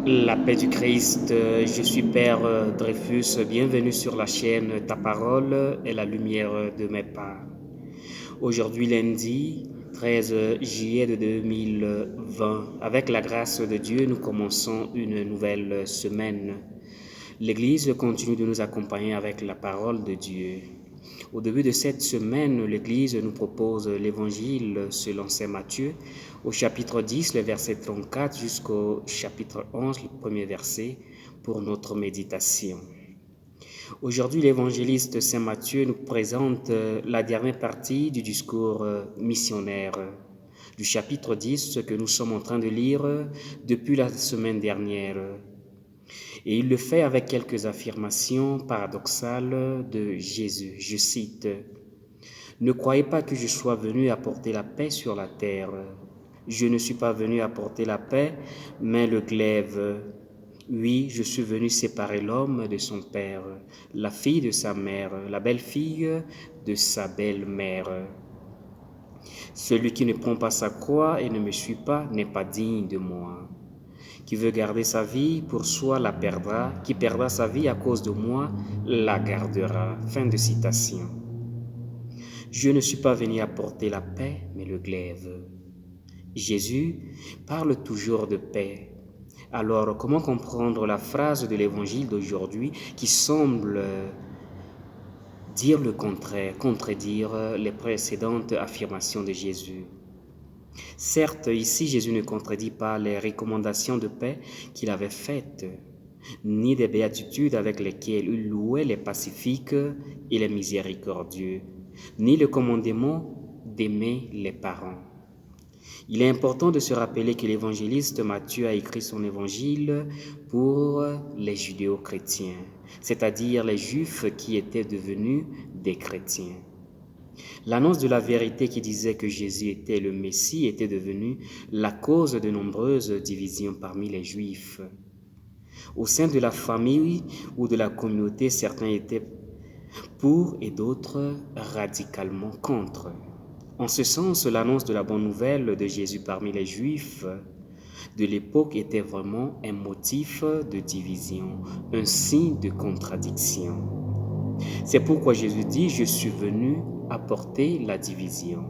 La paix du Christ, je suis Père Dreyfus, bienvenue sur la chaîne Ta Parole est la lumière de mes pas. Aujourd'hui lundi 13 juillet de 2020, avec la grâce de Dieu, nous commençons une nouvelle semaine. L'Église continue de nous accompagner avec la parole de Dieu. Au début de cette semaine, l'Église nous propose l'Évangile selon saint Matthieu, au chapitre 10, le verset 34 jusqu'au chapitre 11, le premier verset, pour notre méditation. Aujourd'hui, l'évangéliste saint Matthieu nous présente la dernière partie du discours missionnaire du chapitre 10 que nous sommes en train de lire depuis la semaine dernière. Et il le fait avec quelques affirmations paradoxales de Jésus. Je cite, « Ne croyez pas que je sois venu apporter la paix sur la terre. Je ne suis pas venu apporter la paix, mais le glaive. Oui, je suis venu séparer l'homme de son père, la fille de sa mère, la belle-fille de sa belle-mère. Celui qui ne prend pas sa croix et ne me suit pas n'est pas digne de moi. Qui veut garder sa vie pour soi la perdra, qui perdra sa vie à cause de moi la gardera. » Fin de citation. Je ne suis pas venu apporter la paix, mais le glaive. Jésus parle toujours de paix. Alors, comment comprendre la phrase de l'évangile d'aujourd'hui qui semble dire le contraire, contredire les précédentes affirmations de Jésus? Certes, ici, Jésus ne contredit pas les recommandations de paix qu'il avait faites, ni des béatitudes avec lesquelles il louait les pacifiques et les miséricordieux, ni le commandement d'aimer les parents. Il est important de se rappeler que l'évangéliste Matthieu a écrit son évangile pour les judéo-chrétiens, c'est-à-dire les juifs qui étaient devenus des chrétiens. L'annonce de la vérité qui disait que Jésus était le Messie était devenue la cause de nombreuses divisions parmi les Juifs. Au sein de la famille ou de la communauté, certains étaient pour et d'autres radicalement contre. En ce sens, l'annonce de la bonne nouvelle de Jésus parmi les Juifs de l'époque était vraiment un motif de division, un signe de contradiction. C'est pourquoi Jésus dit « Je suis venu apporter la division ».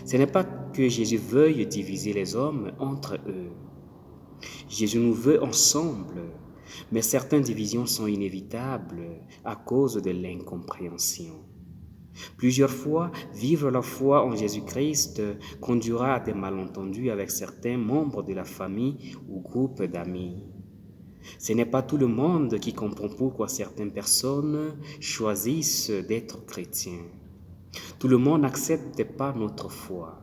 Ce n'est pas que Jésus veuille diviser les hommes entre eux. Jésus nous veut ensemble, mais certaines divisions sont inévitables à cause de l'incompréhension. Plusieurs fois, vivre la foi en Jésus-Christ conduira à des malentendus avec certains membres de la famille ou groupe d'amis. Ce n'est pas tout le monde qui comprend pourquoi certaines personnes choisissent d'être chrétiens. Tout le monde n'accepte pas notre foi.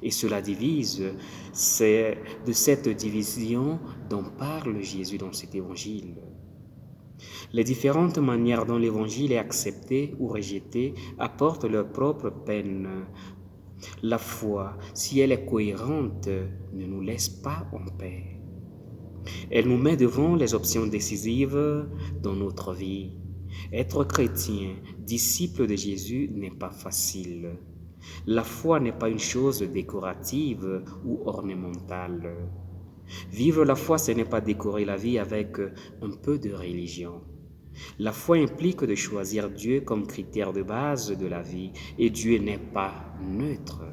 Et cela divise. C'est de cette division dont parle Jésus dans cet évangile. Les différentes manières dont l'évangile est accepté ou rejeté apportent leur propre peine. La foi, si elle est cohérente, ne nous laisse pas en paix. Elle nous met devant les options décisives dans notre vie. Être chrétien, disciple de Jésus, n'est pas facile. La foi n'est pas une chose décorative ou ornementale. Vivre la foi, ce n'est pas décorer la vie avec un peu de religion. La foi implique de choisir Dieu comme critère de base de la vie, et Dieu n'est pas neutre.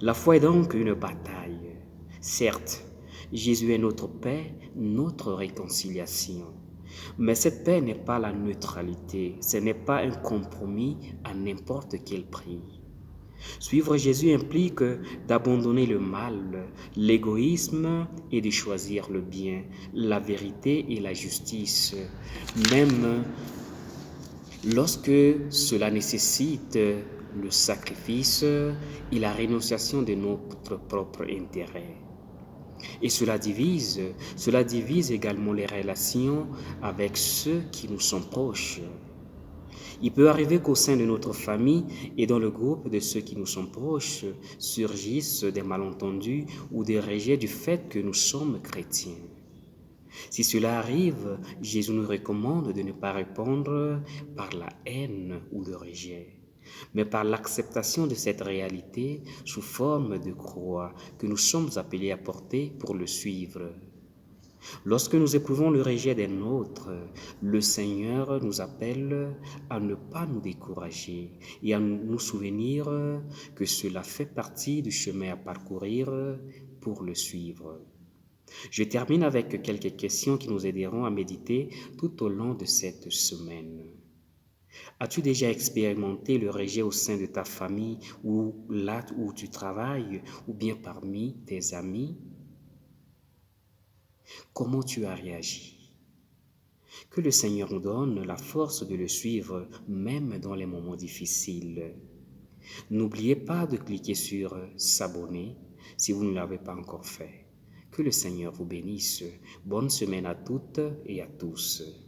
La foi est donc une bataille. Certes, Jésus est notre paix, notre réconciliation. Mais cette paix n'est pas la neutralité, ce n'est pas un compromis à n'importe quel prix. Suivre Jésus implique d'abandonner le mal, l'égoïsme et de choisir le bien, la vérité et la justice, même lorsque cela nécessite le sacrifice et la rénonciation de notre propre intérêt. Et cela divise également les relations avec ceux qui nous sont proches. Il peut arriver qu'au sein de notre famille et dans le groupe de ceux qui nous sont proches surgissent des malentendus ou des rejets du fait que nous sommes chrétiens. Si cela arrive, Jésus nous recommande de ne pas répondre par la haine ou le rejet, mais par l'acceptation de cette réalité sous forme de croix que nous sommes appelés à porter pour le suivre. Lorsque nous éprouvons le rejet des nôtres, le Seigneur nous appelle à ne pas nous décourager et à nous souvenir que cela fait partie du chemin à parcourir pour le suivre. Je termine avec quelques questions qui nous aideront à méditer tout au long de cette semaine. As-tu déjà expérimenté le rejet au sein de ta famille ou là où tu travailles ou bien parmi tes amis? Comment tu as réagi? Que le Seigneur nous donne la force de le suivre même dans les moments difficiles. N'oubliez pas de cliquer sur s'abonner si vous ne l'avez pas encore fait. Que le Seigneur vous bénisse. Bonne semaine à toutes et à tous.